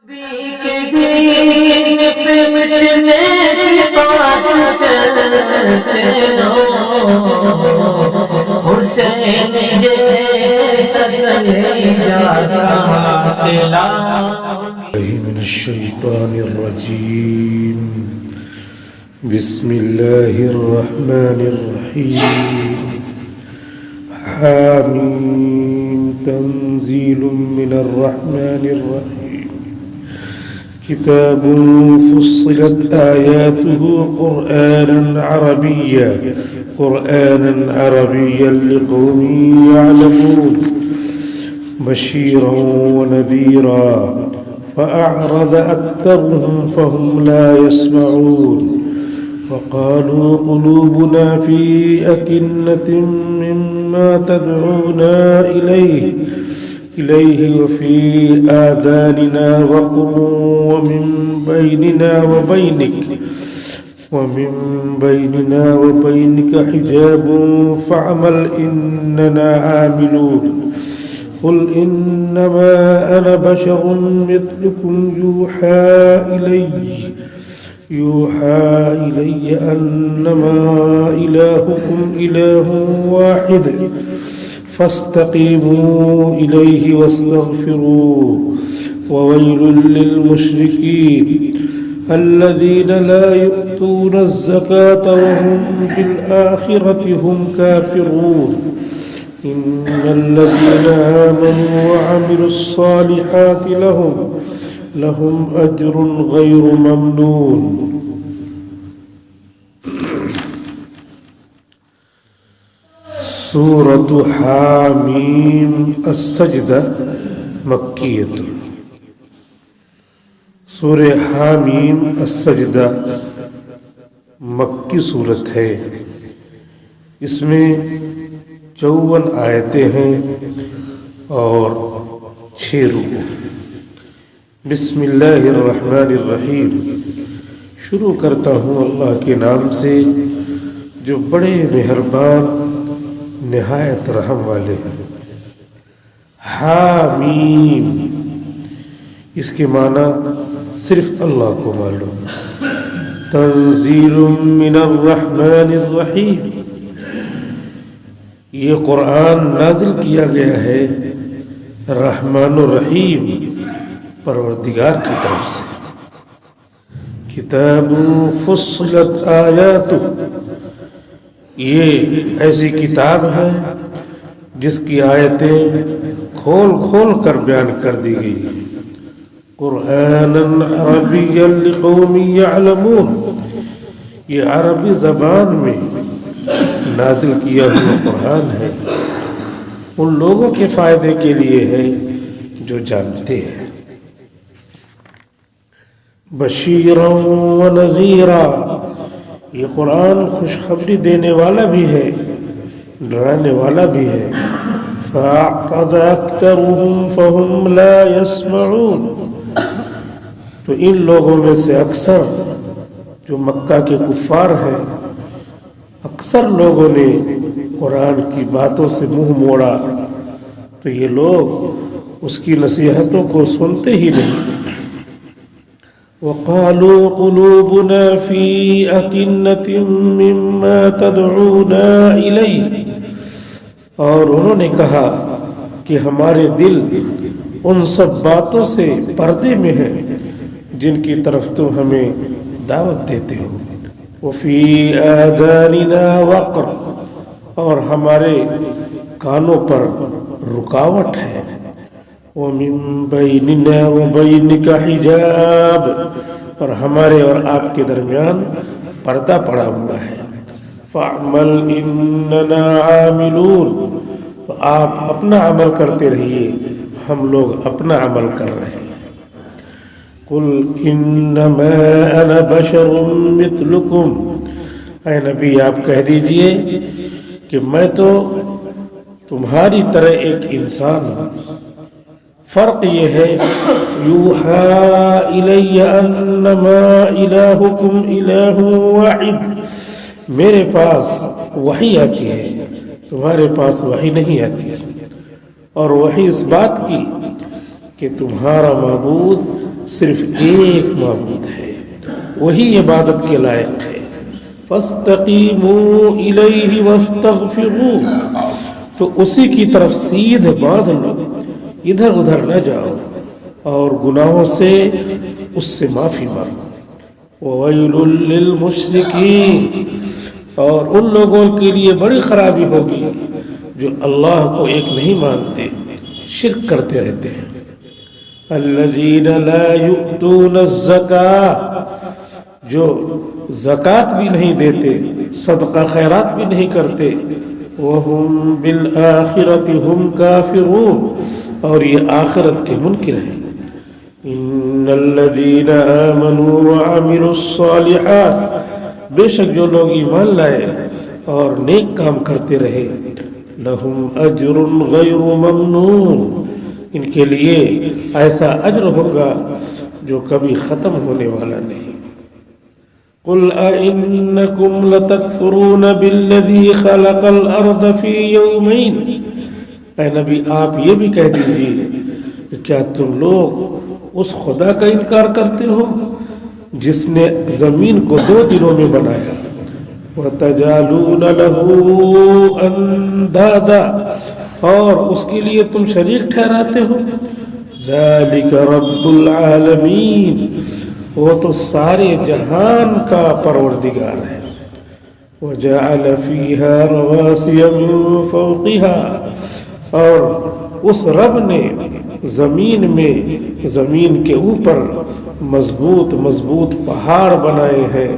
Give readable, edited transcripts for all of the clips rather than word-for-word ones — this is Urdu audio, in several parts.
دین پہ مٹنے کی بات کرتے ہو، حسین جیسا کلیجہ کہاں سے لاؤں۔ من الشیطان الرجیم بسم اللہ الرحمن الرحیم حامیم تنزیل من الرحمن الرحیم كتاب فصلت آياته قرآنا عربيا لقوم يعلمون بشيرا ونذيرا فأعرض أكثرهم فهم لا يسمعون وقالوا قلوبنا في أكنة مما تدعونا إليه وفي آذاننا وقر ومن بيننا وبينك حجاب فاعمل إننا عاملون قل إنما أنا بشر مثلكم يوحى إلي أنما إلهكم إله واحد فاستقيموا إليه واستغفروه وويل للمشركين الذين لا يؤتون الزكاة وهم بالآخرة هم كافرون إن الذين آمنوا وعملوا الصالحات لهم أجر غير ممنون. سورة حامیم السجدہ مکیۃ. سورہ حامیم السجدہ مکی صورت ہے. اس میں 54 آیتیں ہیں اور 6 رکوع. بسم اللہ الرحمن الرحیم. شروع کرتا ہوں اللہ کے نام سے جو بڑے مہربان نہایت رحم والے ہیں. حامیم اس کے معنی صرف اللہ کو معلوم. تنزیل من الرحمن الرحیم. یہ قرآن نازل کیا گیا ہے رحمان الرحیم پروردگار کی طرف سے. کتاب فصلت آیاتہ. یہ ایسی کتاب ہے جس کی آیتیں کھول کر بیان کر دی گئی. قرآنا عربیا لقوم یعلمون. یہ عربی زبان میں نازل کیا ہوا قرآن ہے، ان لوگوں کے فائدے کے لیے ہے جو جانتے ہیں. بشیرا و نذیرا. یہ قرآن خوشخبری دینے والا بھی ہے، ڈرانے والا بھی ہے. فَأَعْرَضَ أَكْثَرُهُمْ فَهُمْ لَا يَسْمَعُونَ. تو ان لوگوں میں سے اکثر جو مکہ کے کفار ہیں، اکثر لوگوں نے قرآن کی باتوں سے منہ موڑا تو یہ لوگ اس کی نصیحتوں کو سنتے ہی نہیں. وَقَالُوا قُلُوبُنَا فِي أَكِنَّةٍ مِّمَّا تَدْعُونَا إِلَيْهِ. اور انہوں نے کہا کہ ہمارے دل ان سب باتوں سے پردے میں ہیں جن کی طرف تم ہمیں دعوت دیتے ہو. وَفِي آذَانِنَا وَقْرٌ. اور ہمارے کانوں پر رکاوٹ ہے. وَمِن بَيْنِنَا وَبَيْنِكَ حِجَابٌ. اور ہمارے اور آپ کے درمیان پردہ پڑا ہوا ہے. فَاعْمَلْ إِنَّنَا عَامِلُونَ. تو آپ اپنا عمل کرتے رہیے، ہم لوگ اپنا عمل کر رہے ہیں. قُلْ إِنَّمَا أَنَا بَشَرٌ مِثْلُكُمْ. اے نبی آپ کہہ دیجئے کہ میں تو تمہاری طرح ایک انسان ہوں. فرق یہ ہے یوحی الی انما الہکم الہ واحد. میرے پاس وحی آتی ہے، تمہارے پاس وحی نہیں آتی. اور وحی اس بات کی کہ تمہارا معبود صرف ایک معبود ہے، وہی عبادت کے لائق ہے۔ فاستقیموا الیہ واستغفروہ، تو اسی کی طرف سیدھ باندھ لو، ادھر ادھر نہ جاؤ، اور گناہوں سے اس سے معافی مانگو۔ وَوَيْلٌ لِّلْمُشْرِكِينَ، اور ان لوگوں کے لیے بڑی خرابی ہوگی جو اللہ کو ایک نہیں مانتے، شرک کرتے رہتے ہیں۔ الذین لا یؤتون الزکاۃ، جو زکوٰۃ بھی نہیں دیتے، صدقہ خیرات بھی نہیں کرتے۔ وَهُمْ بِالْآخِرَةِ هُمْ كَافِرُونَ، اور یہ آخرت کے منکر ہیں۔ ان الذین آمنوا وعملوا الصالحات، بے شک جو لوگ ایمان لائے اور نیک کام کرتے رہے، لہم اجر غیر ممنون، ان کے لیے ایسا اجر ہوگا جو کبھی ختم ہونے والا نہیں۔ قل أئنكم لتكفرون بالذي خلق الأرض في يومين، اے نبی آپ یہ بھی کہہ دیجئے کہ کیا تم لوگ اس خدا کا انکار کرتے ہو جس نے زمین کو 2 دنوں میں بنایا۔ وَتَجَعَلُونَ لَهُ أَندَادًا، اور اس کے لیے تم شریک ٹھہراتے ہو۔ ذَلِكَ رَبُّ الْعَالَمِينَ، وہ تو سارے جہان کا پروردگار ہے۔ وَجَعَلَ فِيهَا رَوَاسِيَ مِن فَوْقِهَا، اور اس رب نے زمین میں، زمین کے اوپر مضبوط مضبوط پہاڑ بنائے ہیں۔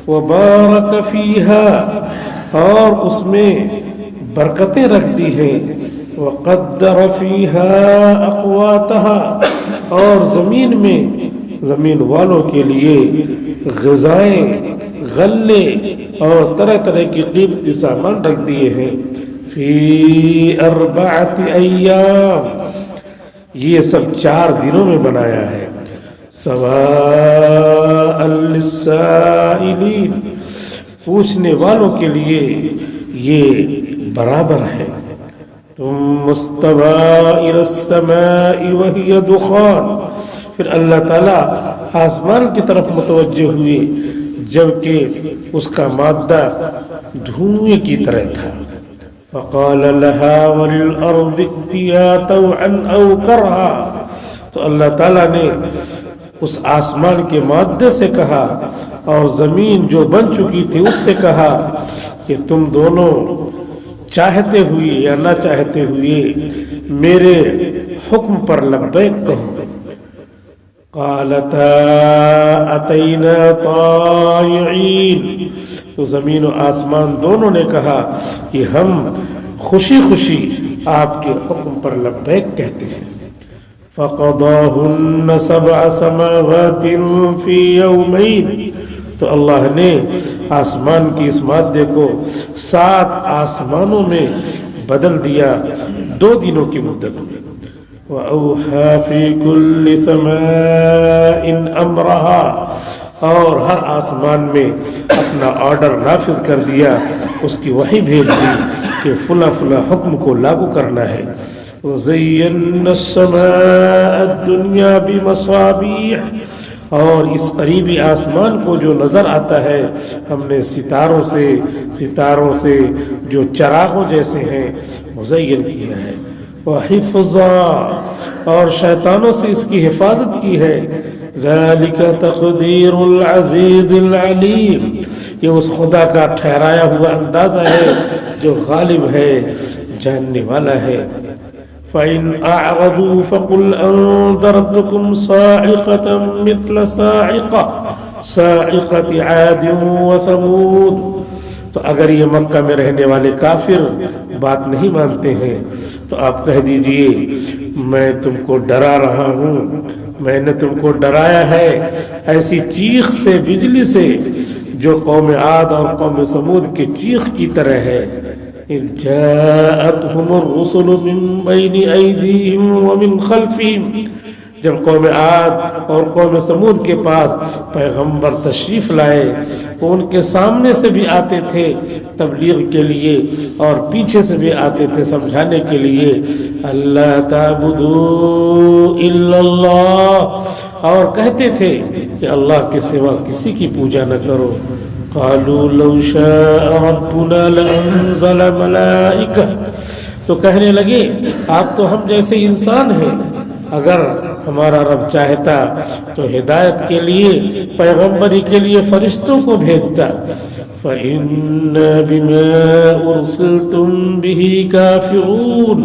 وَبَارَكَ فِيهَا، اور اس میں برکتیں رکھ دی ہیں۔ وَقَدَّرَ فِيهَا أَقْوَاتَهَا، اور زمین میں زمین والوں کے لیے غذائیں، غلے اور طرح طرح کی قیمتی سامان رکھ دیے ہیں۔ فی 4 ایام، یہ سب 4 دنوں میں بنایا ہے۔ سواء للسائلین، پوچھنے والوں کے لیے یہ برابر ہے۔ ثم استوى إلى السماء وهي دخان، پھر اللہ تعالیٰ آسمان کی طرف متوجہ ہوئے جبکہ اس کا مادہ دھوئیں کی طرح تھا۔ فقال لها وللأرض ائتيا طوعا أو كرها، تو اللہ تعالیٰ نے اس آسمان کے مادے سے کہا اور زمین جو بن چکی تھی اس سے کہا کہ تم دونوں چاہتے ہوئے یا نہ چاہتے ہوئے میرے حکم پر لبیک کہو۔ قالتا اتینا طائعین، تو زمین و آسمان دونوں نے کہا کہ ہم خوشی خوشی آپ کے حکم پر لبیک کہتے ہیں۔ فقضاهن 7 سماوات فی یومین، تو اللہ نے آسمان کی اس مادے کو 7 آسمانوں میں بدل دیا 2 دنوں کی مدت میں۔ وَأَوْحَى فِي كُلِّ سَمَاءٍ أَمْرَهَا، اور ہر آسمان میں اپنا آرڈر نافذ کر دیا، اس کی وحی بھیج دی کہ فلاں فلاں حکم کو لاگو کرنا ہے۔ وَزَيَّنَّا السَّمَاءَ الدُّنْيَا بِمَصَابِيحَ، اور اس قریبی آسمان کو جو نظر آتا ہے ہم نے ستاروں سے جو چراغوں جیسے ہیں مزین کیا ہے۔ وَحِفْظًا، اور شیطانوں سے اس کی حفاظت کی ہے۔ ذَلِكَ تَقْدِيرُ الْعَزِيزِ الْعَلِيمِ، یہ اس خدا کا ٹھہرایا ہوا اندازہ ہے جو غالب ہے، جاننے والا ہے۔ فَإِنْ أَعْرَضُوا فَقُلْ أَنذَرْتُكُمْ صَاعِقَةً مِثْلَ صَاعِقَةِ عَادٍ وَثَمُودَ، تو اگر یہ مکہ میں رہنے والے کافر بات نہیں مانتے ہیں تو آپ کہہ دیجئے میں تم کو ڈرا رہا ہوں، میں نے تم کو ڈرایا ہے ایسی چیخ سے، بجلی سے جو قوم عاد اور قوم ثمود کی چیخ کی طرح ہے۔ اذ جاءتهم الرسل من بين أيديهم ومن خلفهم، جب قوم عاد اور قوم سمود کے پاس پیغمبر تشریف لائے وہ ان کے سامنے سے بھی آتے تھے تبلیغ کے لیے اور پیچھے سے بھی آتے تھے سمجھانے کے لیے اللہ تعبدوا الا اللہ، اور کہتے تھے کہ اللہ کے سوا کسی کی پوجا نہ کرو. قالوا لو شاء ربنا لانزل ملائکہ، تو کہنے لگے آپ تو ہم جیسے انسان ہیں، اگر ہمارا رب چاہتا تو ہدایت کے لیے پیغمبری کے لیے فرشتوں کو بھیجتا. فَإِنَّا بِمَا أُرْسِلْتُمْ بِهِ كَافِرُونَ،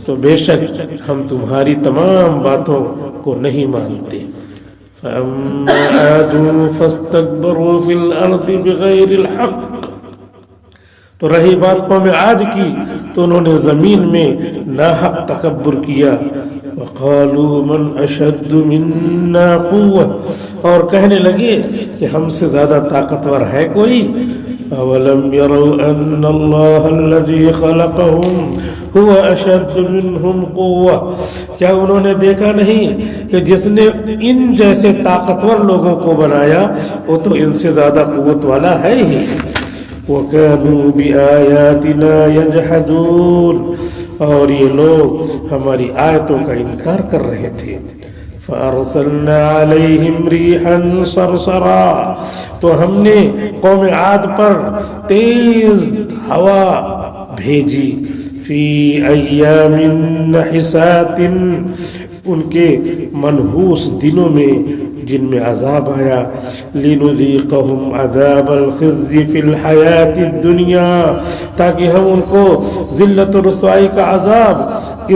تو بے شک ہم تمہاری تمام باتوں کو نہیں مانتے. فَأَمَّا عَادٌ فَاسْتَكْبَرُوا فِي الْأَرْضِ بِغَيْرِ الْحَقِّ، تو رہی بات قوم عاد کی تو انہوں نے زمین میں ناحق تکبر کیا. وقالوا من اشد منا قوة، اور کہنے لگے کہ ہم سے زیادہ طاقتور ہے کوئی. اولم يروا ان الله الذي خلقهم هو اشد منهم قوة، کیا انہوں نے دیکھا نہیں کہ جس نے ان جیسے طاقتور لوگوں کو بنایا وہ تو ان سے زیادہ قوت والا ہے ہی. وَكَانُوا بِآيَاتِنَا يَجْحَدُونَ، اور یہ لوگ ہماری آیتوں کا انکار کر رہے تھے. فَأَرْسَلْنَا عَلَيْهِمْ رِيحًا صَرْصَرًا، تو ہم نے قوم عاد پر تیز ہوا بھیجی. فی ایام نحسات، ان کے منحوس دنوں میں جن میں عذاب آیا. لِنُذِيقَهُمْ عَذَابَ الْخِزْيِ فِي الْحَيَاةِ الدُّنْيَا، تاکہ ہم ان کو ذلت و رسوائی کا عذاب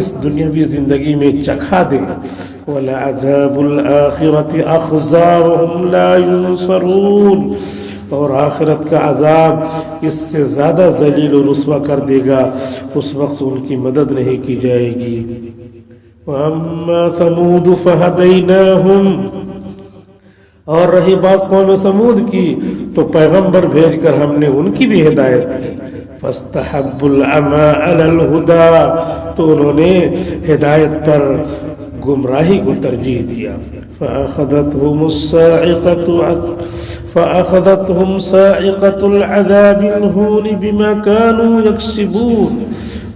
اس دنیاوی زندگی میں چکھا دیں. وَلَعَذَابُ الْآخِرَةِ أَخْزَىٰ وَهُمْ لَا يُنصَرُونَ، اور آخرت کا عذاب اس سے زیادہ ذلیل و رسوا کر دے گا، اس وقت ان کی مدد نہیں کی جائے گی. وَأَمَّا ثَمُودُ فَهَدَيْنَاهُمْ، اور رہی بات قوم سمود کی تو پیغمبر بھیج کر ہم نے ان کی بھی ہدایت کی. فَاسْتَحَبُّ الْعَمَىٰ عَلَى الْهُدَىٰ، تو انہوں نے ہدایت پر گمراہی کو ترجیح دیا. فَأَخَذَتْهُمْ صَاعِقَةُ الْعَذَابِ الْهُونِ بِمَا كَانُوا يَكْسِبُونَ،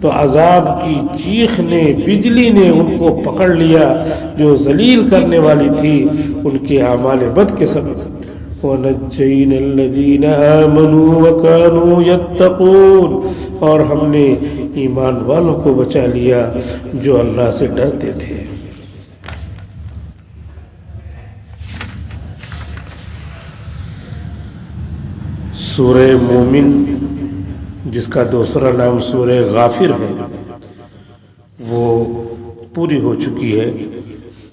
تو عذاب کی چیخ نے، بجلی نے ان کو پکڑ لیا جو ذلیل کرنے والی تھی ان کے اعمال بد کے سبب. وَنَجَّيْنَا الَّذِينَ آمَنُوا وَكَانُوا يَتَّقُونَ، اور ہم نے ایمان والوں کو بچا لیا جو اللہ سے ڈرتے تھے. سورہ مومن جس کا دوسرا نام سورہ غافر ہے وہ پوری ہو چکی ہے،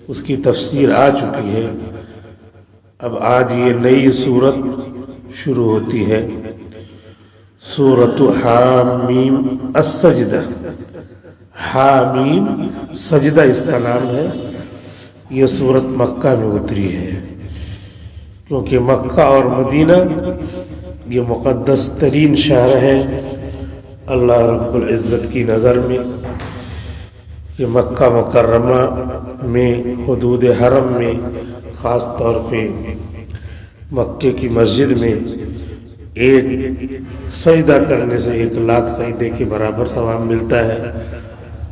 اس کی تفسیر آ چکی ہے. اب آج یہ نئی سورت شروع ہوتی ہے، سورۃ حامیم السجدہ. حامیم سجدہ اس کا نام ہے. یہ سورت مکہ میں اتری ہے کیونکہ مکہ اور مدینہ یہ مقدس ترین شہر ہے اللہ رب العزت کی نظر میں. یہ مکہ مکرمہ میں حدود حرم میں خاص طور پہ مکے کی مسجد میں ایک سجدہ کرنے سے 1,00,000 سجدے کے برابر ثواب ملتا ہے.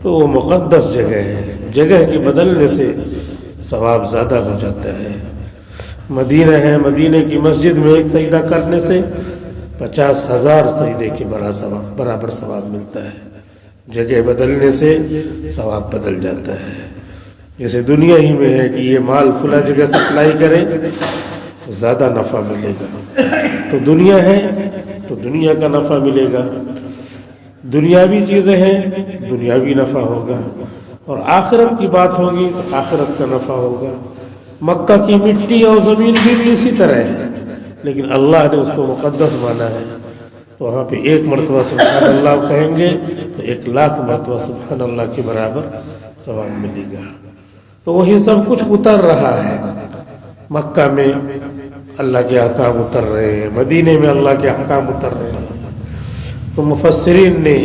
تو وہ مقدس جگہ ہے، جگہ کے بدلنے سے ثواب زیادہ ہو جاتا ہے. مدینہ ہے، مدینہ کی مسجد میں ایک سجدہ کرنے سے 50,000 سجدے کے برابر ثواب ملتا ہے. جگہ بدلنے سے ثواب بدل جاتا ہے. جیسے دنیا ہی میں ہے کہ یہ مال فلاں جگہ سپلائی کرے تو زیادہ نفع ملے گا، تو دنیا ہے تو دنیا کا نفع ملے گا. دنیاوی چیزیں ہیں، دنیاوی نفع ہوگا، اور آخرت کی بات ہوگی تو آخرت کا نفع ہوگا. مکہ کی مٹی اور زمین بھی اسی طرح ہے، لیکن اللہ نے اس کو مقدس مانا ہے. تو وہاں پہ 1 مرتبہ سبحان اللہ کہیں گے تو 1,00,000 مرتبہ سبحان اللہ کے برابر ثواب ملے گا. تو وہی سب کچھ اتر رہا ہے. مکہ میں اللہ کے احکام اتر رہے ہیں، مدینے میں اللہ کے احکام اتر رہے ہیں. تو مفسرین نے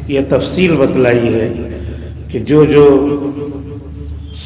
یہ تفصیل بتلائی ہے کہ جو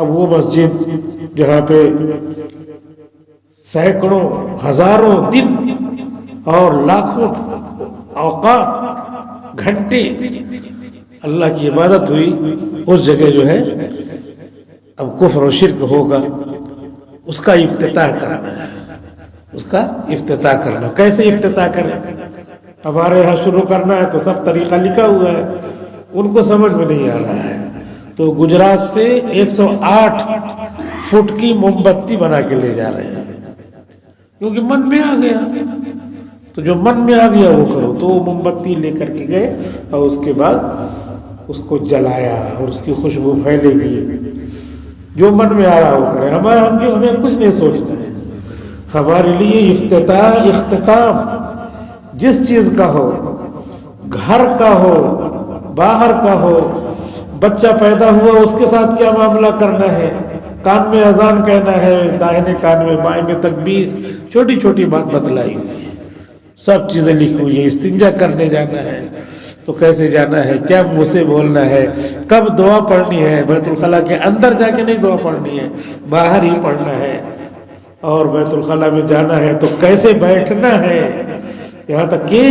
اب وہ مسجد جہاں پہ سینکڑوں ہزاروں دن اور لاکھوں اوقات گھنٹے اللہ کی عبادت ہوئی، اس جگہ جو ہے اب کفر و شرک ہوگا، اس کا افتتاح کرنا ہے، اس کا افتتاح کرنا۔ کیسے افتتاح کریں؟ ہمارے یہاں شروع کرنا ہے تو سب طریقہ لکھا ہوا ہے، ان کو سمجھ میں نہیں آ رہا ہے، تو گجرات سے 108 فٹ کی موم بتی بنا کے لے جا رہے ہیں، کیونکہ من میں آ گیا، تو جو من میں آ گیا وہ کرو۔ تو وہ موم بتی لے کر کے گئے اور اس کے بعد اس کو جلایا اور اس کی خوشبو پھیلے گی، جو من میں آ رہا وہ کرے، ہمیں کچھ نہیں سوچنا ہے۔ ہمارے لیے افتتاح اختتام جس چیز کا ہو، گھر کا ہو، باہر کا ہو، بچہ پیدا ہوا اس کے ساتھ کیا معاملہ کرنا ہے، کان میں اذان کہنا ہے، دائیں کان میں بائیں میں تکبیر، چھوٹی چھوٹی بات بتلائی ہوئی ہے، سب چیزیں لکھی ہوئی ہیں۔ استنجا کرنے جانا ہے تو کیسے جانا ہے، کیا منہ سے بولنا ہے، کب دعا پڑھنی ہے، بیت الخلاء کے اندر جا کے نہیں دعا پڑھنی ہے، باہر ہی پڑھنا ہے، اور بیت الخلاء میں جانا ہے تو کیسے بیٹھنا ہے، یہاں تک کہ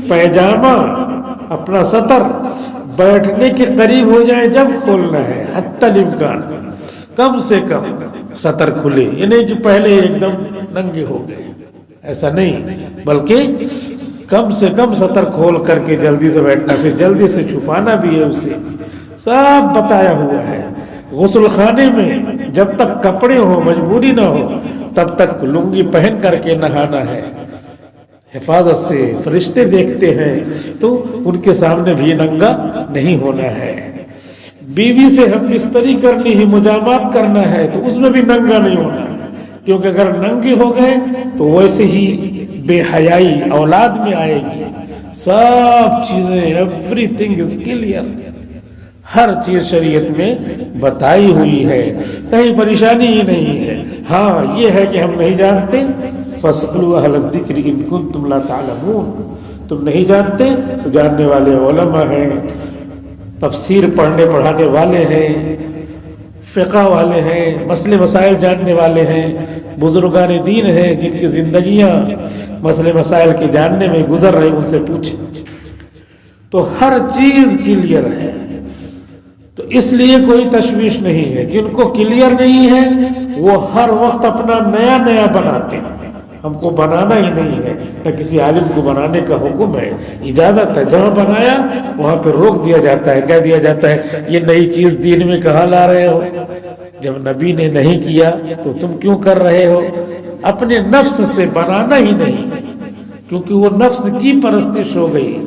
پیجامہ اپنا سطر بیٹھنے کے قریب ہو جائے جب کھولنا ہے، حتی الامکان کم سے کم سطر کھلے، یہ نہیں کہ پہلے ایک دم ننگے ہو گئے، ایسا نہیں، بلکہ کم سے کم سطر کھول کر کے جلدی سے بیٹھنا، پھر جلدی سے چھپانا بھی ہے اسے، سب بتایا ہوا ہے۔ غسل خانے میں جب تک کپڑے ہو، مجبوری نہ ہو، تب تک لنگی پہن کر کے نہانا ہے، حفاظت سے، فرشتے دیکھتے ہیں تو ان کے سامنے بھی ننگا نہیں ہونا ہے۔ بیوی سے ہم بستری کرنی ہے، مجامات کرنا ہے تو اس میں بھی ننگا نہیں ہونا ہے، کیونکہ اگر ننگے ہو گئے تو ویسے ہی بے حیائی اولاد میں آئے گی۔ سب چیزیں ایوری تھنگ از کلیئر، ہر چیز شریعت میں بتائی ہوئی ہے، کہیں پریشانی ہی نہیں ہے۔ ہاں یہ ہے کہ ہم نہیں جانتے، فَاسْأَلُوا أَهْلَ الذِّكْرِ إِن كُنتُمْ لَا تَعْلَمُونَ، تم نہیں جانتے تو جاننے والے علماء ہیں، تفسیر پڑھنے پڑھانے والے ہیں، فقہ والے ہیں، مسئلے مسائل جاننے والے ہیں، بزرگان دین ہیں جن کی زندگیاں مسئلے مسائل کے جاننے میں گزر رہی، ان سے پوچھیں، تو ہر چیز کلیئر ہے، تو اس لیے کوئی تشویش نہیں ہے۔ جن کو کلیئر نہیں ہے وہ ہر وقت اپنا نیا نیا بناتے ہیں، ہم کو بنانا ہی نہیں ہے، نہ کسی عالم کو بنانے کا حکم ہے، اجازت ہے، جہاں بنایا وہاں پہ روک دیا جاتا ہے، کہہ دیا جاتا ہے یہ نئی چیز دین میں کہاں لا رہے ہو، جب نبی نے نہیں کیا تو تم کیوں کر رہے ہو؟ اپنے نفس سے بنانا ہی نہیں، کیونکہ وہ نفس کی پرستش ہو گئی،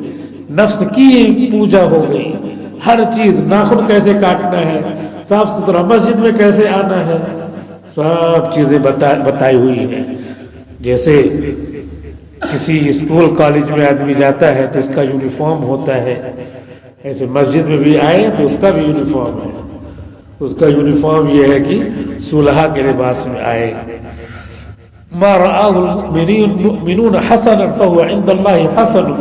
نفس کی پوجا ہو گئی۔ ہر چیز، ناخن کیسے کاٹنا ہے، صاف ستھرا مسجد میں کیسے آنا ہے، سب چیزیں بتائی ہوئی ہیں۔ جیسے کسی اسکول کالج میں آدمی جاتا ہے تو اس کا یونیفارم ہوتا ہے، ایسے مسجد میں بھی آئے تو اس کا بھی یونیفارم ہے، اس کا یونیفارم یہ ہے کہ صلحاء کے لباس میں آئے۔ ما رآه المؤمنون حسنا فهو عند الله حسن،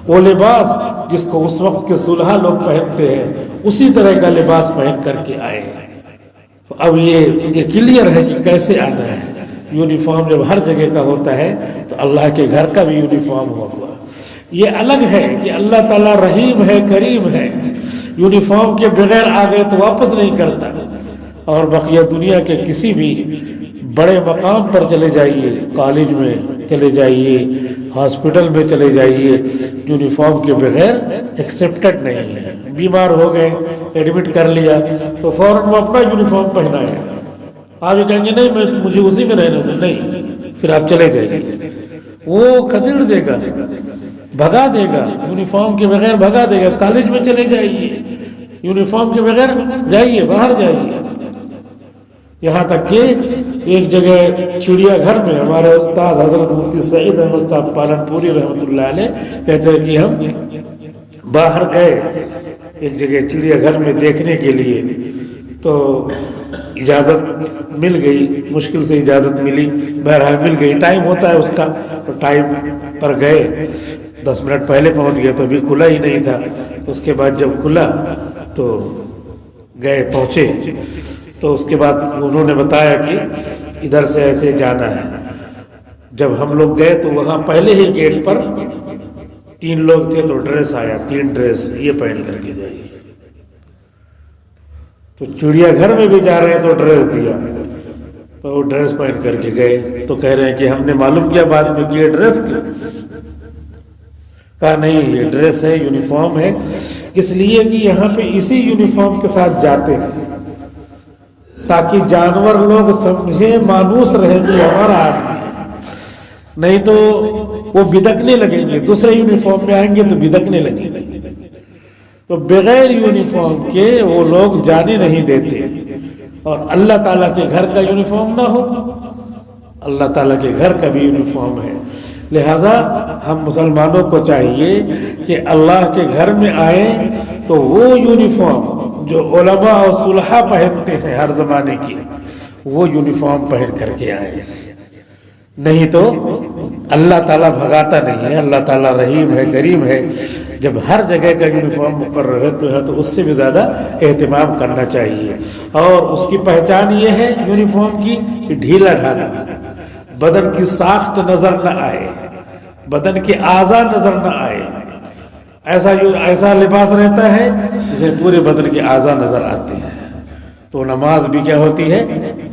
وہ لباس جس کو اس وقت کے صلحاء لوگ پہنتے ہیں اسی طرح کا لباس پہن کر کے آئے۔ اب یہ کلیئر ہے کہ کیسے آنا ہے۔ یونیفارم جب ہر جگہ کا ہوتا ہے تو اللہ کے گھر کا بھی یونیفارم ہوگا۔ یہ الگ ہے کہ اللہ تعالیٰ رحیم ہے، کریم ہے، یونیفارم کے بغیر آ گئے تو واپس نہیں کرتا۔ اور بقیہ دنیا کے کسی بھی بڑے مقام پر چلے جائیے، کالج میں چلے جائیے، ہاسپٹل میں چلے جائیے، یونیفارم کے بغیر ایکسیپٹڈ نہیں ہے۔ بیمار ہو گئے، ایڈمٹ کر لیا تو فوراً وہ اپنا یونیفارم پہنا ہے، آپ یہ کہیں گے نہیں مجھے اسی میں رہنا ہے، نہیں، پھر آپ چلے جائیں گے، وہ کھدڑ دے گا، بھگا دے گا، یونیفارم کے بغیر بھگا دے گا۔ کالج میں چلے جائیے، یونیفارم کے بغیر جائیے، باہر جائیے۔ یہاں تک کہ ایک جگہ چڑیا گھر میں ہمارے استاد حضرت مفتی سعید احمد صاحب پالنپوری رحمۃ اللہ علیہ کہتے ہیں کہ ہم باہر گئے ایک جگہ چڑیا گھر میں دیکھنے کے لیے، تو اجازت مل گئی، مشکل سے اجازت ملی، بہرحال مل گئی، ٹائم ہوتا ہے اس کا، تو ٹائم پر گئے، 10 منٹ پہلے پہنچ گئے تو ابھی کھلا ہی نہیں تھا۔ اس کے بعد جب کھلا تو گئے، پہنچے تو اس کے بعد انہوں نے بتایا کہ ادھر سے ایسے جانا ہے. جب ہم لوگ گئے تو وہاں پہلے ہی گیٹ پر 3 لوگ تھے تو ڈریس آیا، 3 ڈریس یہ پہن کر کے جائیے. تو چڑیا گھر میں بھی جا رہے ہیں تو ڈریس دیا، تو وہ ڈریس پہن کر کے گئے. تو کہہ رہے ہیں کہ ہم نے معلوم کیا بعد میں کہ یہ ڈریس کی. کہا نہیں یہ ڈریس ہے، یونیفارم ہے، اس لیے کہ یہاں پہ اسی یونیفارم کے ساتھ جاتے ہیں تاکہ جانور لوگ سمجھے مانوس رہے کہ ہمارا آدمی ہے. نہیں تو وہ بدکنے لگیں گے، دوسرے یونیفارم میں آئیں گے تو بدکنے لگیں گے. تو بغیر یونیفارم کے وہ لوگ جانے نہیں دیتے. اور اللہ تعالیٰ کے گھر کا یونیفارم نہ ہو، اللہ تعالیٰ کے گھر کا بھی یونیفارم ہے. لہذا ہم مسلمانوں کو چاہیے کہ اللہ کے گھر میں آئیں تو وہ یونیفارم جو علماء اور صلحاء پہنتے ہیں ہر زمانے کی، وہ یونیفارم پہن کر کے آئیں. نہیں تو اللہ تعالیٰ بھگاتا نہیں ہے. اللہ تعالیٰ رحیم ہے، کریم ہے. جب ہر جگہ کا یونیفارم مقرر ہے تو اس سے بھی زیادہ اہتمام کرنا چاہیے. اور اس کی پہچان یہ ہے یونیفارم کی کہ ڈھیلا ڈھالا، بدن کی ساخت نظر نہ آئے، بدن کے اعضاء نظر نہ آئے. ایسا لباس رہتا ہے جسے پورے بدن کے اعضاء نظر آتے ہیں تو نماز بھی کیا ہوتی ہے؟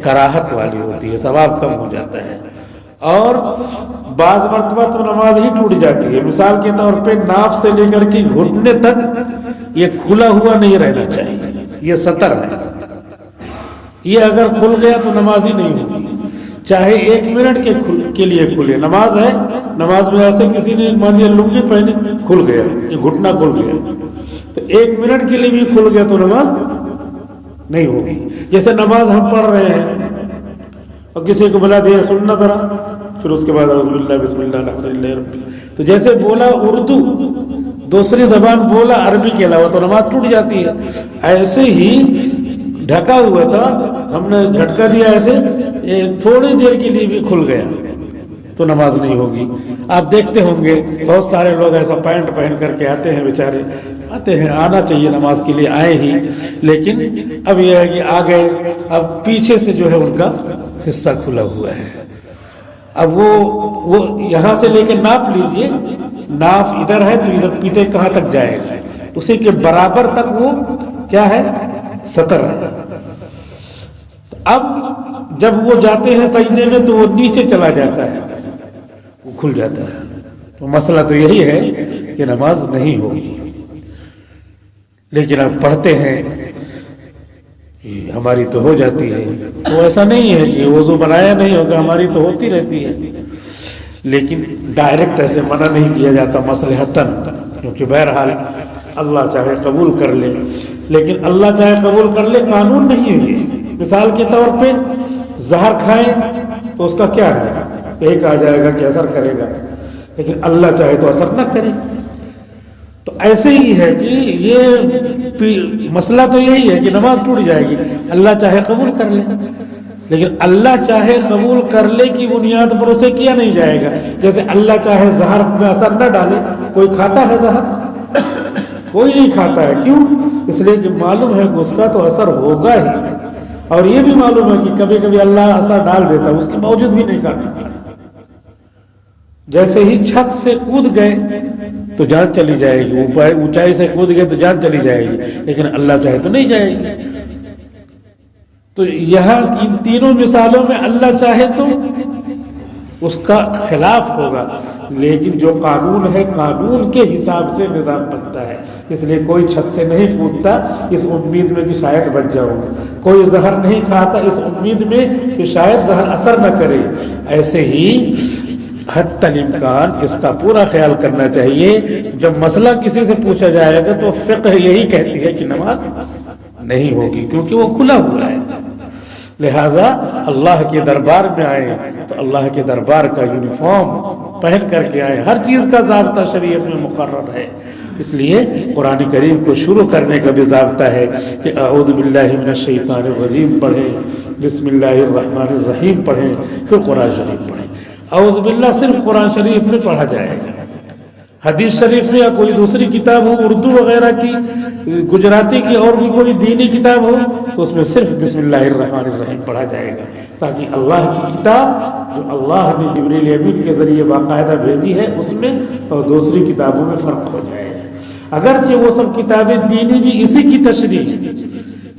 کراہت والی ہوتی ہے، ثواب کم ہو جاتا ہے. اور بعض مرتبہ تو نماز ہی ٹوٹ جاتی ہے. مثال کے طور پہ ناف سے لے کر کے گھٹنے تک یہ کھلا ہوا نہیں رہنا چاہیے، یہ سطر ہے. یہ اگر کھل گیا تو نماز ہی نہیں ہوگی، چاہے 1 منٹ کے لیے کھلے. نماز ہے، نماز میں ایسے کسی نے مان لیا لنگی پہنی، کھل گیا، یہ گھٹنا کھل گیا تو 1 منٹ کے لیے بھی کھل گیا تو نماز نہیں ہوگی. جیسے نماز ہم پڑھ رہے ہیں اور کسی کو بلا دیا سننا ذرا، پھر اس کے بعد اعوذ باللہ بسم اللہ الحمدللہ رب، تو جیسے بولا اردو دوسری زبان بولا عربی کے علاوہ تو نماز ٹوٹ جاتی ہے. ایسے ہی ڈھکا ہوا تھا، ہم نے جھٹکا دیا ایسے، تھوڑی دیر کے لیے بھی کھل گیا تو نماز نہیں ہوگی. آپ دیکھتے ہوں گے بہت سارے لوگ ایسا پینٹ پہن کر کے آتے ہیں، بیچارے آتے ہیں، آنا چاہیے نماز کے لیے، آئے ہی، لیکن اب یہ ہے کہ آ گئے، اب پیچھے سے جو ہے ان کا حصہ کھلا ہوا ہے. اب وہ یہاں سے لے کے ناپ لیجئے، ناف ادھر ہے تو ادھر پیتے کہاں تک جائے گا، اسی کے برابر تک وہ کیا ہے؟ سطر ہے. اب جب وہ جاتے ہیں سجدے میں تو وہ نیچے چلا جاتا ہے، وہ کھل جاتا ہے. تو مسئلہ تو یہی ہے کہ نماز نہیں ہوگی. لیکن اب پڑھتے ہیں ہماری تو ہو جاتی ہے، تو ایسا نہیں ہے کہ وضو بنایا نہیں ہوگا، ہماری تو ہوتی رہتی ہے. لیکن ڈائریکٹ ایسے منع نہیں کیا جاتا مصلحتاً، کیونکہ بہرحال اللہ چاہے قبول کر لے. لیکن اللہ چاہے قبول کر لے قانون نہیں ہے. مثال کے طور پہ زہر کھائیں تو اس کا کیا ہے؟ ایک آ جائے گا کہ اثر کرے گا، لیکن اللہ چاہے تو اثر نہ کرے. تو ایسے ہی ہے کہ یہ مسئلہ تو یہی ہے کہ نماز ٹوٹ جائے گی، اللہ چاہے قبول کر لے. لیکن اللہ چاہے قبول کر لے کی بنیاد پر اسے کیا نہیں جائے گا. جیسے اللہ چاہے زہر میں اثر نہ ڈالے، کوئی کھاتا ہے زہر؟ کوئی نہیں کھاتا ہے. کیوں؟ اس لیے کہ معلوم ہے کہ اس کا تو اثر ہوگا ہی، اور یہ بھی معلوم ہے کہ کبھی کبھی اللہ اثر ڈال دیتا، اس کے باوجود بھی نہیں کھاتا. جیسے ہی چھت سے کود گئے تو جان چلی جائے گی، اونچائی سے کود گئے تو جان چلی جائے گی، لیکن اللہ چاہے تو نہیں جائے گی. تو یہاں ان تینوں مثالوں میں اللہ چاہے تو اس کا خلاف ہوگا، لیکن جو قانون ہے قانون کے حساب سے نظام بنتا ہے. اس لیے کوئی چھت سے نہیں کودتا اس امید میں کہ شاید بچ جاؤں، کوئی زہر نہیں کھاتا اس امید میں کہ شاید زہر اثر نہ کرے. ایسے ہی حتی الامکان اس کا پورا خیال کرنا چاہیے. جب مسئلہ کسی سے پوچھا جائے گا تو فقہ یہی کہتی ہے کہ نماز نہیں ہوگی، کیونکہ وہ کھلا ہوا ہے. لہٰذا اللہ کے دربار میں آئے تو اللہ کے دربار کا یونیفارم پہن کر کے آئے. ہر چیز کا ضابطہ شریعت میں مقرر ہے. اس لیے قرآن کریم کو شروع کرنے کا بھی ضابطہ ہے کہ اعوذ باللہ من الشیطان الرجیم پڑھیں، بسم اللہ الرحمن الرحیم پڑھیں، پھر قرآن شریف پڑھیں. اعوذ باللہ صرف قرآن شریف میں پڑھا جائے گا، حدیث شریف میں یا کوئی دوسری کتاب ہو اردو وغیرہ کی، گجراتی کی، اور بھی کوئی دینی کتاب ہو تو اس میں صرف بسم اللہ الرحمن الرحیم پڑھا جائے گا، تاکہ اللہ کی کتاب جو اللہ نے جبریل امین کے ذریعے باقاعدہ بھیجی ہے اس میں اور دوسری کتابوں میں فرق ہو جائے گا۔ اگرچہ وہ سب کتابیں دینی بھی اسی کی تشریح،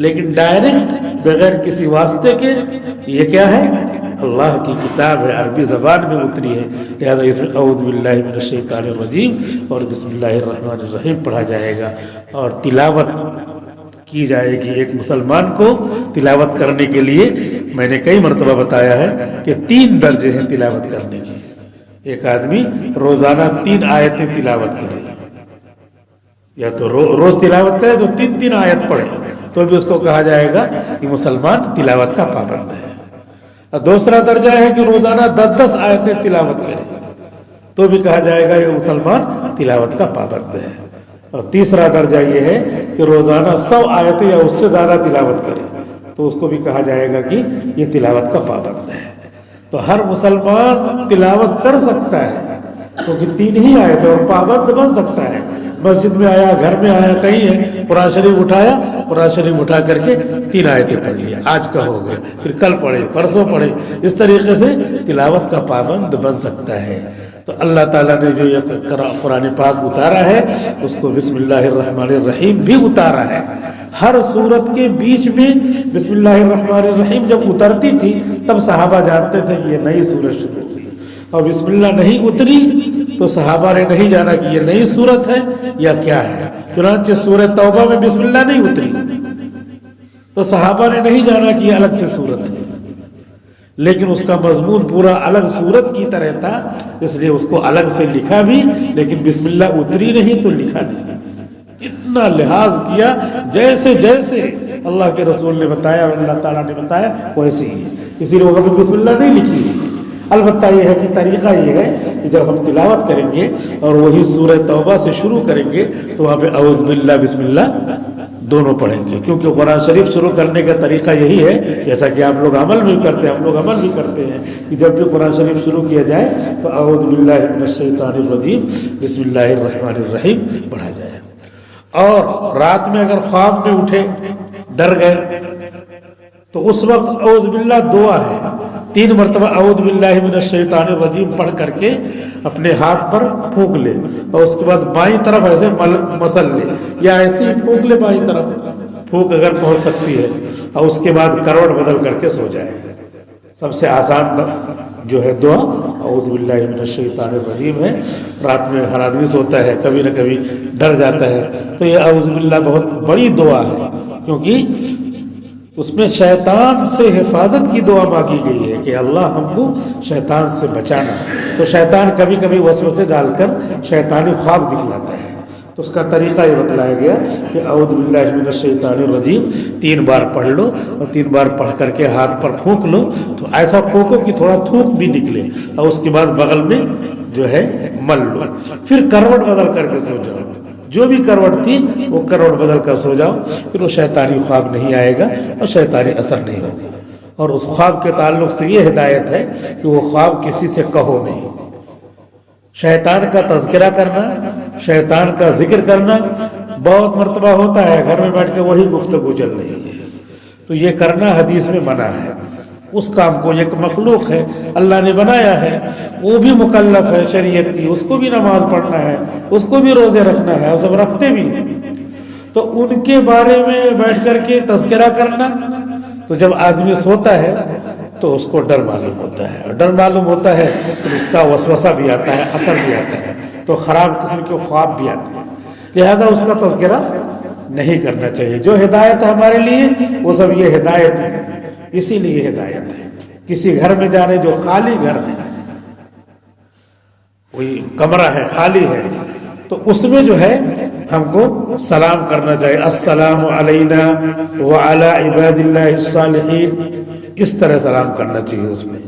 لیکن ڈائریکٹ بغیر کسی واسطے کے یہ کیا ہے؟ اللہ کی کتاب ہے، عربی زبان میں اتری ہے، لہذا اس میں اعوذ باللہ من الشیطان الرجیم اور بسم اللہ الرحمن الرحیم پڑھا جائے گا، اور تلاوت کی جائے گی۔ ایک مسلمان کو تلاوت کرنے کے لیے میں نے کئی مرتبہ بتایا ہے کہ 3 درجے ہیں تلاوت کرنے کے۔ ایک آدمی روزانہ 3 آیتیں تلاوت کرے، یا تو روز تلاوت کرے تو 3 آیت پڑھے تو بھی اس کو کہا جائے گا کہ مسلمان تلاوت کا پابند ہے۔ اور دوسرا درجہ ہے کہ روزانہ 10 آیتیں تلاوت کرے تو بھی کہا جائے گا یہ مسلمان تلاوت کا پابند ہے۔ اور تیسرا درجہ یہ ہے کہ روزانہ 100 آیتیں یا اس سے زیادہ تلاوت کرے تو اس کو بھی کہا جائے گا کہ یہ تلاوت کا پابند ہے۔ تو ہر مسلمان تلاوت کر سکتا ہے کیونکہ 3 ہی آیتیں، اور پابند بن سکتا ہے۔ مسجد میں آیا، گھر میں آیا، کہیں ہے، قرآن شریف اٹھایا، قرآن شریف اٹھا کر کے 3 آیتیں پڑھ لیا، آج کا ہو گیا، پھر کل پڑھے، پرسوں پڑھے، اس طریقے سے تلاوت کا پابند بن سکتا ہے۔ تو اللہ تعالیٰ نے جو یہ قرآن پاک اتارا ہے اس کو بسم اللہ الرحمن الرحیم بھی اتارا ہے۔ ہر سورت کے بیچ میں بسم اللہ الرحمن الرحیم جب اترتی تھی تب صحابہ جانتے تھے کہ یہ نئی سورت شروع ہوئی، اور بسم اللہ نہیں اتری تو صحابہ نے نہیں جانا کہ یہ نئی سورت ہے یا کیا ہے۔ چنانچہ سورہ توبہ میں بسم اللہ نہیں اتری تو صحابہ نے نہیں جانا کہ یہ الگ سے سورت ہے، لیکن اس کا مضمون پورا الگ سورت کی طرح تھا، اس لیے اس کو الگ سے لکھا بھی، لیکن بسم اللہ اتری نہیں تو لکھا نہیں۔ اتنا لحاظ کیا جیسے جیسے اللہ کے رسول نے بتایا اور اللہ تعالیٰ نے بتایا ویسے ہی، اسی لیے وہاں پہ بسم اللہ نہیں لکھی۔ البتہ یہ ہے کہ طریقہ یہ ہے کہ جب ہم تلاوت کریں گے اور وہی سورہ توبہ سے شروع کریں گے تو وہاں پہ اعوذ باللہ بسم اللہ دونوں پڑھیں گے، کیونکہ قرآن شریف شروع کرنے کا طریقہ یہی ہے، جیسا کہ آپ لوگ عمل بھی کرتے ہیں، ہم لوگ عمل بھی کرتے ہیں کہ جب بھی قرآن شریف شروع کیا جائے تو اعوذ باللہ من الشیطان الرجیم بسم اللہ الرحمن الرحیم پڑھا جائے۔ اور رات میں اگر خواب میں اٹھے، ڈر گئے، تو اس وقت اعوذ باللہ دعا ہے، 3 مرتبہ اعوذ باللہ من الشیطان الرجیم پڑھ کر کے اپنے ہاتھ پر پھونک لے، اور اس کے بعد بائیں طرف ایسے مسل لے، یا ایسے ہی پھونک لے بائیں طرف، پھونک اگر پہنچ سکتی ہے، اور اس کے بعد کروٹ بدل کر کے سو جائے۔ سب سے آسان جو ہے دعا اعوذ باللہ من الشیطان الرجیم ہے۔ رات میں ہر آدمی سوتا ہے، کبھی نہ کبھی ڈر جاتا ہے، تو یہ اعوذ باللہ بہت بڑی دعا ہے، کیونکہ اس میں شیطان سے حفاظت کی دعا مانگی گئی ہے کہ اللہ ہم کو شیطان سے بچانا۔ تو شیطان کبھی کبھی وسوسے ڈال کر شیطانی خواب دکھلاتا ہے، تو اس کا طریقہ یہ بتلایا گیا کہ اعوذ باللہ من الشیطان الرجیم 3 بار پڑھ لو، اور 3 بار پڑھ کر کے ہاتھ پر پھونک لو، تو ایسا پھونکو کہ تھوڑا تھوک بھی نکلے، اور اس کے بعد بغل میں جو ہے مل لو، پھر کروٹ بدل کر کے سو جاؤ، جو بھی کروٹ تھی وہ کروٹ بدل کر سو جاؤ، پھر وہ شیطانی خواب نہیں آئے گا اور شیطانی اثر نہیں ہوگا۔ اور اس خواب کے تعلق سے یہ ہدایت ہے کہ وہ خواب کسی سے کہو نہیں۔ شیطان کا تذکرہ کرنا، شیطان کا ذکر کرنا بہت مرتبہ ہوتا ہے، گھر میں بیٹھ کے وہی گفتگو چل رہی ہے، تو یہ کرنا حدیث میں منع ہے۔ اس کام کو ایک مخلوق ہے، اللہ نے بنایا ہے، وہ بھی مکلف ہے شریعت کی، اس کو بھی نماز پڑھنا ہے، اس کو بھی روزے رکھنا ہے، وہ سب رکھتے بھی ہیں، تو ان کے بارے میں بیٹھ کر کے تذکرہ کرنا، تو جب آدمی سوتا ہے تو اس کو ڈر معلوم ہوتا ہے، اور ڈر معلوم ہوتا ہے تو اس کا وسوسہ بھی آتا ہے، اثر بھی آتا ہے، تو خراب قسم کے خواب بھی آتے ہیں، لہذا اس کا تذکرہ نہیں کرنا چاہیے۔ جو ہدایت ہے ہمارے لیے وہ سب یہ ہدایت ہے، اسی لیے ہدایت ہے۔ کسی گھر میں جانے جو خالی گھر ہے، کوئی کمرہ ہے خالی ہے، تو اس میں جو ہے ہم کو سلام کرنا چاہیے، السلام علینا وعلی عباد اللہ الصالحین، اس طرح سلام کرنا چاہیے اس میں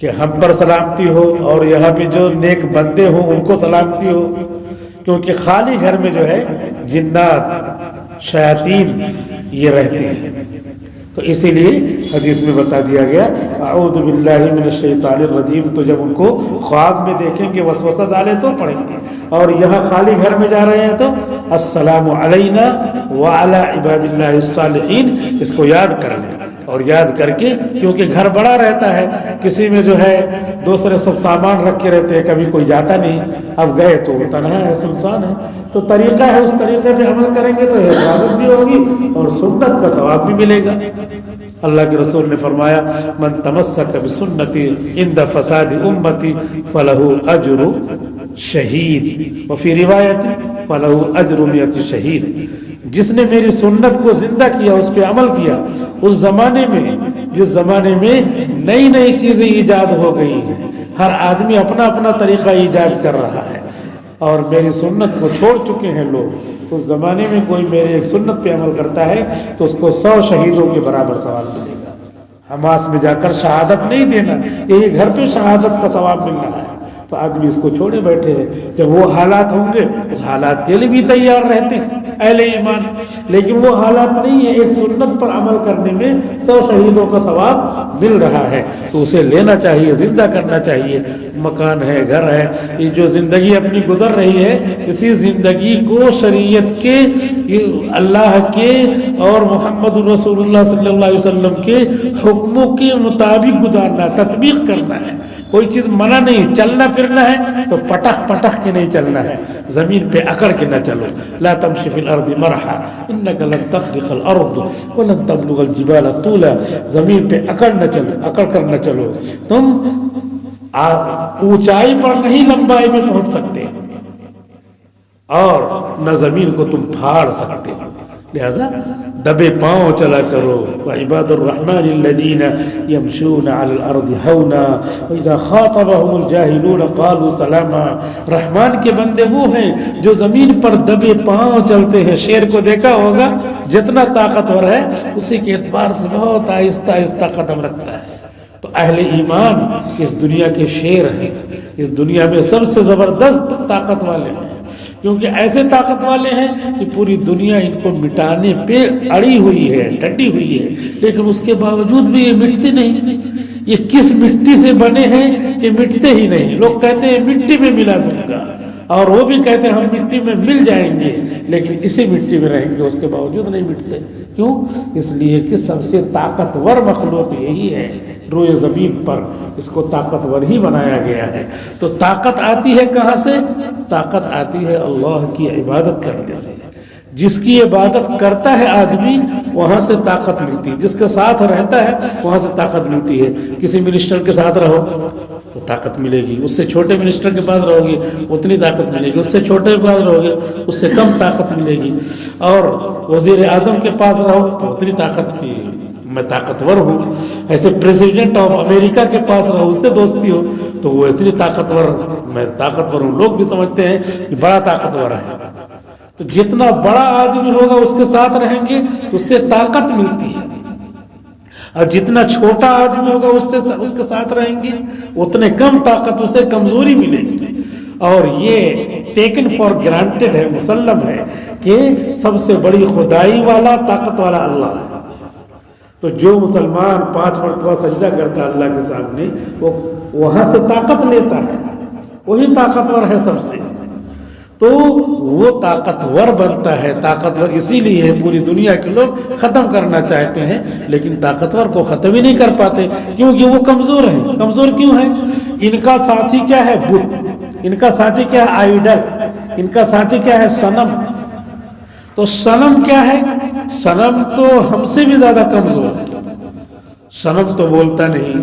کہ ہم پر سلامتی ہو اور یہاں پہ جو نیک بندے ہوں ان کو سلامتی ہو، کیونکہ خالی گھر میں جو ہے جنات شیاطین یہ رہتے ہیں، تو اسی لیے حدیث میں بتا دیا گیا اعوذ باللہ من الشیطان الرجیم، تو جب ان کو خواب میں دیکھیں گے وسوسہ ڈالے تو پڑھیں گے، اور یہاں خالی گھر میں جا رہے ہیں تو السلام علینا وعلی عباد اللہ الصالحین، اس کو یاد کر لیں، اور یاد کر کے، کیونکہ گھر بڑا رہتا ہے، کسی میں جو ہے دوسرے سب سامان رکھ کے رہتے ہیں، کبھی کوئی جاتا نہیں، اب گئے تو تنہا ہے، سنسان ہے، تو طریقہ ہے اس طریقے پہ عمل کریں گے تو حفاظت بھی ہوگی اور سنت کا ثواب بھی ملے گا۔ اللہ کے رسول نے فرمایا من تمسک بسنتی عند فساد امتی فلہ اجر شہید وفی روایت فلہ اجر 100 شہید، جس نے میری سنت کو زندہ کیا، اس پہ عمل کیا، اس زمانے میں جس زمانے میں نئی نئی چیزیں ایجاد ہو گئی ہیں، ہر آدمی اپنا اپنا طریقہ ایجاد کر رہا ہے، اور میری سنت کو چھوڑ چکے ہیں لوگ، اس زمانے میں کوئی میرے ایک سنت پہ عمل کرتا ہے تو اس کو 100 شہیدوں کے برابر ثواب ملے گا۔ حماس میں جا کر شہادت نہیں دینا، یہی گھر پہ شہادت کا ثواب مل رہا ہے، تو آدمی اس کو چھوڑے بیٹھے ہیں۔ جب وہ حالات ہوں گے اس حالات کے لیے بھی تیار رہتے ہیں اہل ایمان، لیکن وہ حالات نہیں ہے، ایک سنت پر عمل کرنے میں 100 شہیدوں کا ثواب مل رہا ہے، تو اسے لینا چاہیے، زندہ کرنا چاہیے۔ مکان ہے، گھر ہے، یہ جو زندگی اپنی گزر رہی ہے، اسی زندگی کو شریعت کے، اللہ کے اور محمد رسول اللہ صلی اللہ علیہ وسلم کے حکموں کے مطابق گزارنا، تطبیق کرنا ہے۔ کوئی چیز منع نہیں، چلنا پھرنا ہے تو پٹخ پٹخ کے نہیں چلنا ہے، زمین پہ اکڑ کے نہ چلو۔ لا تمشی فی الارض مرحا انک لن تخرق الارض ولن تبلغ الجبال طولا، زمین پہ اکڑ کر نہ چلو، تم اونچائی پر نہیں لمبائی میں پہنچ سکتے، اور نہ زمین کو تم پھاڑ سکتے، لہذا دبے پاؤں چلا کرو۔ وعباد الرحمن الذین یمشون علی الارض ہونا واذا خاطبهم الجاہلون قالوا سلاما، رحمان کے بندے وہ ہیں جو زمین پر دبے پاؤں چلتے ہیں۔ شیر کو دیکھا ہوگا، جتنا طاقتور ہے اسی کے اعتبار سے بہت آہستہ آہستہ قدم رکھتا ہے۔ تو اہل ایمان اس دنیا کے شیر ہیں، اس دنیا میں سب سے زبردست طاقت والے ہیں، کیونکہ ایسے طاقت والے ہیں کہ پوری دنیا ان کو مٹانے پہ اڑی ہوئی ہے، ڈٹی ہوئی ہے، لیکن اس کے باوجود بھی یہ مٹتے نہیں۔ یہ کس مٹی سے بنے ہیں کہ مٹتے ہی نہیں؟ لوگ کہتے ہیں مٹی میں ملا دوں گا، اور وہ بھی کہتے ہیں ہم مٹی میں مل جائیں گے، لیکن اسی مٹی میں رہیں گے، اس کے باوجود نہیں مٹتے۔ کیوں؟ اس لیے کہ سب سے طاقتور مخلوق یہی ہے روئے زمین پر، اس کو طاقتور ہی بنایا گیا ہے۔ تو طاقت آتی ہے کہاں سے؟ طاقت آتی ہے اللہ کی عبادت کرنے سے۔ جس کی عبادت کرتا ہے آدمی وہاں سے طاقت ملتی ہے، جس کے ساتھ رہتا ہے وہاں سے طاقت ملتی ہے۔ کسی منسٹر کے ساتھ رہو تو طاقت ملے گی، اس سے چھوٹے منسٹر کے پاس رہو گے اتنی طاقت ملے گی، اس سے چھوٹے کے پاس رہو گے اس سے کم طاقت ملے گی، اور وزیر اعظم کے پاس رہو تو اتنی طاقت کی میں طاقتور ہوں۔ ایسے پریزیڈنٹ آف امریکہ کے پاس رہو، اس سے دوستی ہو تو وہ اتنی طاقتور، میں طاقتور ہوں، لوگ بھی سمجھتے ہیں کہ بڑا طاقتور ہے۔ تو جتنا بڑا آدمی ہوگا اس کے ساتھ رہیں گے اس سے طاقت ملتی ہے، اور جتنا چھوٹا آدمی ہوگا اس کے ساتھ رہیں گے اتنے کم طاقت، اسے کمزوری ملے گی۔ اور یہ ٹیکن فار گرانٹیڈ ہے، مسلم ہے کہ سب سے بڑی خدائی والا، طاقت والا اللہ ہے۔ تو جو مسلمان 5 مرتبہ سجدہ کرتا ہے اللہ کے سامنے، وہ وہاں سے طاقت لیتا ہے، وہی طاقتور ہے سب سے، تو وہ طاقتور بنتا ہے۔ طاقتور اسی لیے پوری دنیا کے لوگ ختم کرنا چاہتے ہیں، لیکن طاقتور کو ختم ہی نہیں کر پاتے، کیونکہ وہ کمزور ہیں۔ کمزور کیوں ہیں؟ ان کا ساتھی کیا ہے؟ بت، ان کا ساتھی کیا ہے؟ آئیڈل، ان کا ساتھی کیا ہے؟ صنم۔ تو صنم کیا ہے؟ صنم تو ہم سے بھی زیادہ کمزور ہے۔ صنم تو بولتا نہیں،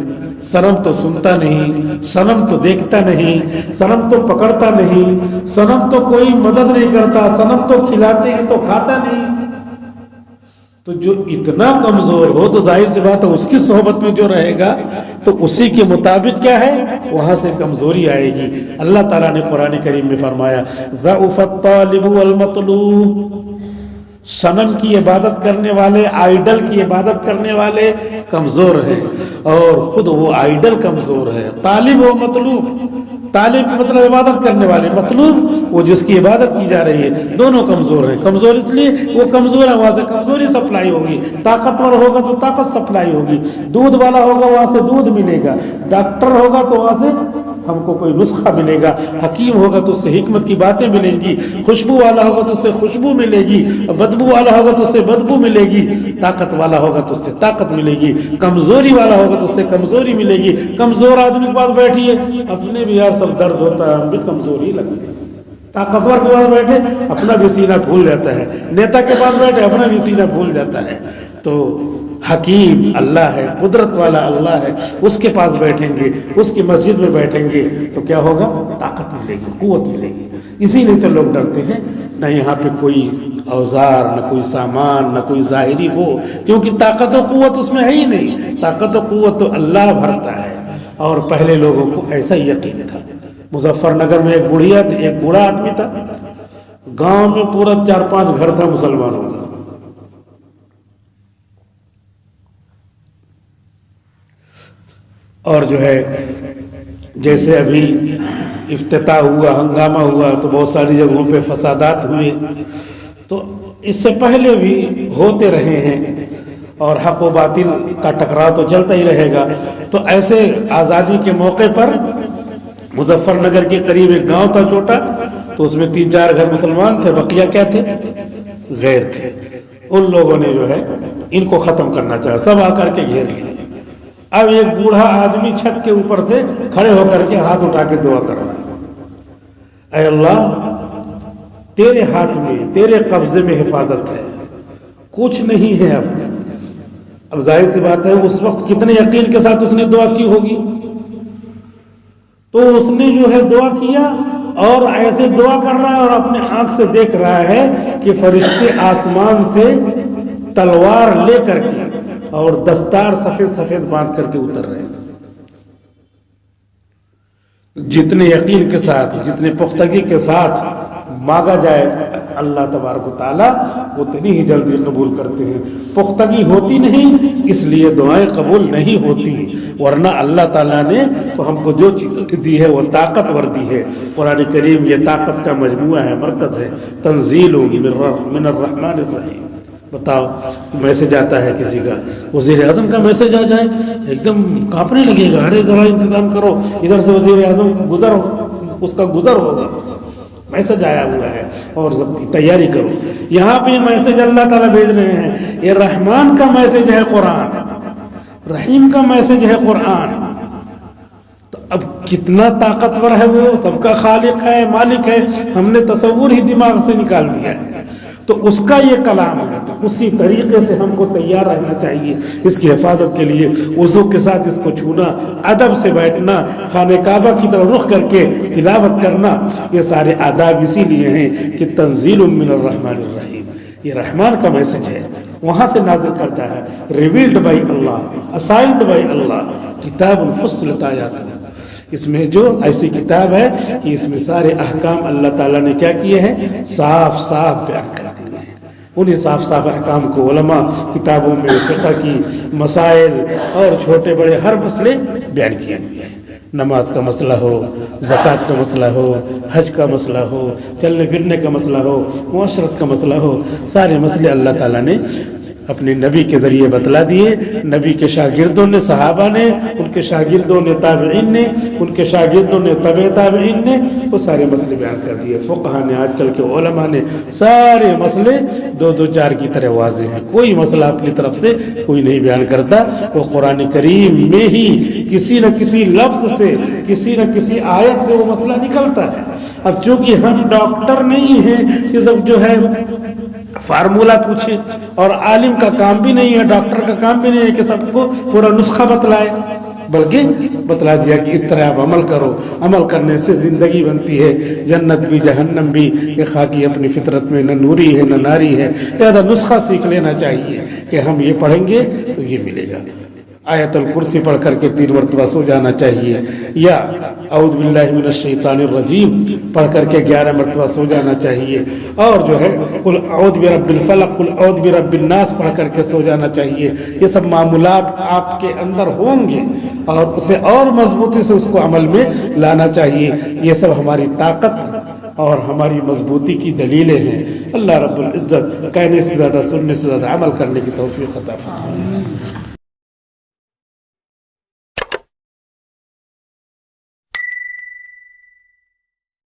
صنم تو سنتا نہیں، صنم تو دیکھتا نہیں، صنم تو پکڑتا نہیں، صنم تو کوئی مدد نہیں کرتا، صنم تو کھلاتے ہیں تو کھاتا نہیں۔ تو جو اتنا کمزور ہو تو ظاہر سی بات ہے اس کی صحبت میں جو رہے گا تو اسی کے مطابق کیا ہے؟ وہاں سے کمزوری آئے گی۔ اللہ تعالیٰ نے قرآن کریم میں فرمایا ضعف الطالب والمطلوب، صنم کی عبادت کرنے والے، آئیڈل کی عبادت کرنے والے کمزور ہیں، اور خود وہ آئیڈل کمزور ہے۔ طالب و مطلوب، طالب مطلب عبادت کرنے والے، مطلوب وہ جس کی عبادت کی جا رہی ہے، دونوں کمزور ہیں۔ کمزور اس لیے وہ کمزور ہے، وہاں سے کمزوری سپلائی ہوگی، طاقتور ہوگا تو طاقت سپلائی ہوگی، دودھ والا ہوگا وہاں سے دودھ ملے گا، ڈاکٹر ہوگا تو وہاں سے ہم کو کوئی نسخہ ملے گا، حکیم ہوگا تو اس سے حکمت کی باتیں ملیں گی، خوشبو والا ہوگا تو اس سے خوشبو ملے گی، بدبو والا ہوگا تو اس سے بدبو ملے گی، طاقت والا ہوگا تو اس سے طاقت ملے گی، کمزوری والا ہوگا تو اس سے کمزوری ملے گی۔ کمزور آدمی کے پاس بیٹھیے، اپنے بھی یار سب درد ہوتا ہے، ہم بھی کمزوری لگتے ہیں۔ طاقتور کے پاس بیٹھے اپنا بھی سینہ پھول جاتا ہے، نیتا کے پاس بیٹھے اپنا بھی سینہ پھول جاتا ہے۔ تو حکیم اللہ ہے، قدرت والا اللہ ہے، اس کے پاس بیٹھیں گے، اس کی مسجد میں بیٹھیں گے تو کیا ہوگا؟ طاقت ملے گی، قوت ملے گی۔ اسی لیے تو لوگ ڈرتے ہیں، نہ یہاں پہ کوئی اوزار، نہ کوئی سامان، نہ کوئی ظاہری وہ، کیونکہ طاقت و قوت اس میں ہے ہی نہیں۔ طاقت و قوت تو اللہ بھرتا ہے، اور پہلے لوگوں کو ایسا ہی یقین تھا۔ مظفر نگر میں ایک بوڑھا آدمی تھا، گاؤں میں پورا 4-5 گھر تھا مسلمانوں کا، اور جو ہے جیسے ابھی افتتاح ہوا، ہنگامہ ہوا، تو بہت ساری جگہوں پہ فسادات ہوئے، تو اس سے پہلے بھی ہوتے رہے ہیں، اور حق و باطل کا ٹکراؤ تو چلتا ہی رہے گا۔ تو ایسے آزادی کے موقع پر مظفر نگر کے قریب ایک گاؤں تھا چھوٹا، تو اس میں 3-4 گھر مسلمان تھے، بقیہ کیا تھے؟ غیر تھے۔ ان لوگوں نے جو ہے ان کو ختم کرنا چاہا، سب آ کر کے گھیر لیے۔ اب ایک بوڑھا آدمی چھت کے اوپر سے کھڑے ہو کر کے ہاتھ اٹھا کے دعا کر رہا ہے، اے اللہ تیرے ہاتھ میں، تیرے قبضے میں حفاظت ہے، کچھ نہیں ہے۔ اب ظاہر سی بات ہے اس وقت کتنے یقین کے ساتھ اس نے دعا کی ہوگی، تو اس نے جو ہے دعا کیا، اور ایسے دعا کر رہا ہے اور اپنے آنکھ سے دیکھ رہا ہے کہ فرشتے آسمان سے تلوار لے کر کے اور دستار سفید سفید باندھ کر کے اتر رہے ہیں۔ جتنے یقین کے ساتھ، جتنے پختگی کے ساتھ مانگا جائے اللہ تبارک و تعالیٰ اتنی ہی جلدی قبول کرتے ہیں۔ پختگی ہوتی نہیں، اس لیے دعائیں قبول نہیں ہوتی، ورنہ اللہ تعالیٰ نے تو ہم کو جو چیز دی ہے وہ طاقتور دی ہے۔ قرآن کریم یہ طاقت کا مجموعہ ہے، مرکز ہے، تنزیل من الرحمن الرحیم۔ بتاؤ میسج آتا ہے کسی کا، وزیر اعظم کا میسج آ جائے ایک دم کانپنے لگے گا، ارے ذرا انتظام کرو، ادھر سے وزیر اعظم اس کا گزر ہوگا، میسج آیا ہوا ہے اور تیاری کرو۔ یہاں پہ میسج اللہ تعالیٰ بھیج رہے ہیں، یہ رحمان کا میسج ہے قرآن، رحیم کا میسج ہے قرآن۔ تو اب کتنا طاقتور ہے وہ، سب کا خالق ہے، مالک ہے، ہم نے تصور ہی دماغ سے نکال دیا ہے۔ تو اس کا یہ کلام ہے، تو اسی طریقے سے ہم کو تیار رہنا چاہیے اس کی حفاظت کے لیے، وضو کے ساتھ اس کو چھونا، ادب سے بیٹھنا، خانہ کعبہ کی طرف رخ کر کے تلاوت کرنا، یہ سارے آداب اسی لیے ہیں کہ تنزیل من الرحمن الرحیم، یہ رحمان کا میسج ہے، وہاں سے نازل کرتا ہے، ریویلڈ بائی اللہ، اسائلڈ بائی اللہ، کتاب فصلت آیات۔ اس میں جو ایسی کتاب ہے کہ اس میں سارے احکام اللہ تعالیٰ نے کیا کیے ہیں، صاف صاف بیان کر دیے ہیں۔ انہیں صاف صاف احکام کو علماء کتابوں میں فقہ کی مسائل اور چھوٹے بڑے ہر مسئلے بیان کیے ہوئے ہیں۔ نماز کا مسئلہ ہو، زکوٰۃ کا مسئلہ ہو، حج کا مسئلہ ہو، چلنے پھرنے کا مسئلہ ہو، معاشرت کا مسئلہ ہو، سارے مسئلے اللہ تعالیٰ نے اپنے نبی کے ذریعے بتلا دیے۔ نبی کے شاگردوں نے، صحابہ نے، ان کے شاگردوں نے، تابعین نے، ان کے شاگردوں نے، تبع تابعین نے، وہ سارے مسئلے بیان کر دیے۔ فقہا نے، آج کل کے علماء نے، سارے مسئلے 2-2-4 کی طرح واضح ہیں، کوئی مسئلہ اپنی طرف سے کوئی نہیں بیان کرتا، وہ قرآن کریم میں ہی کسی نہ کسی لفظ سے، کسی نہ کسی آیت سے وہ مسئلہ نکلتا ہے۔ اب چونکہ ہم ڈاکٹر نہیں ہیں کہ سب جو ہے فارمولہ پوچھیں، اور عالم کا کام بھی نہیں ہے، ڈاکٹر کا کام بھی نہیں ہے کہ سب کو پورا نسخہ بتلائے، بلکہ بتلا دیا کہ اس طرح آپ عمل کرو، عمل کرنے سے زندگی بنتی ہے، جنت بھی جہنم بھی۔ یہ خاکی اپنی فطرت میں نہ نوری ہے نہ ناری ہے، لہذا نسخہ سیکھ لینا چاہیے کہ ہم یہ پڑھیں گے تو یہ ملے گا۔ آیت الکرسی پڑھ کر کے 3 مرتبہ سو جانا چاہیے، یا اعوذ باللہ من الشیطان الرجیم پڑھ کر کے 11 مرتبہ سو جانا چاہیے، اور جو ہے قل اعوذ برب الفلق قل اعوذ برب الناس پڑھ کر کے سو جانا چاہیے۔ یہ سب معمولات آپ کے اندر ہوں گے اور اسے اور مضبوطی سے اس کو عمل میں لانا چاہیے۔ یہ سب ہماری طاقت اور ہماری مضبوطی کی دلیلیں ہیں۔ اللہ رب العزت کہنے سے زیادہ سننے سے زیادہ عمل کرنے کی توفیق عطا فرمائے۔